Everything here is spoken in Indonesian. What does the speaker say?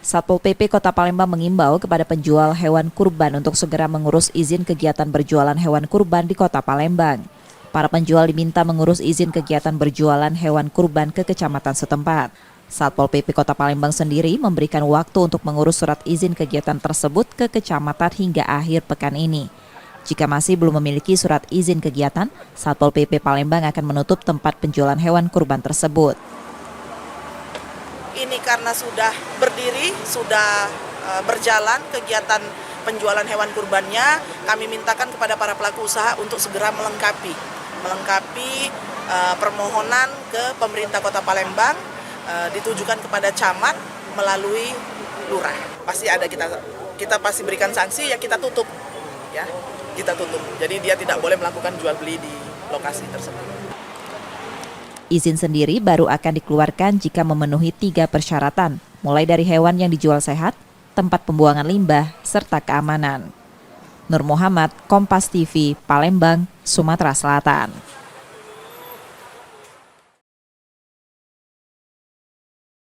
Satpol PP Kota Palembang mengimbau kepada penjual hewan kurban untuk segera mengurus izin kegiatan berjualan hewan kurban di Kota Palembang. Para penjual diminta mengurus izin kegiatan berjualan hewan kurban ke kecamatan setempat. Satpol PP Kota Palembang sendiri memberikan waktu untuk mengurus surat izin kegiatan tersebut ke kecamatan hingga akhir pekan ini. Jika masih belum memiliki surat izin kegiatan, Satpol PP Palembang akan menutup tempat penjualan hewan kurban tersebut. Ini karena sudah berdiri, sudah berjalan kegiatan penjualan hewan kurbannya, kami mintakan kepada para pelaku usaha untuk segera melengkapi permohonan ke pemerintah Kota Palembang, ditujukan kepada camat melalui lurah. Pasti ada kita pasti berikan sanksi, ya kita tutup, ya kita tutup. Jadi dia tidak boleh melakukan jual beli di lokasi tersebut. Izin sendiri baru akan dikeluarkan jika memenuhi 3 persyaratan, mulai dari hewan yang dijual sehat, tempat pembuangan limbah, serta keamanan. Nur Muhammad, Kompas TV, Palembang, Sumatera Selatan.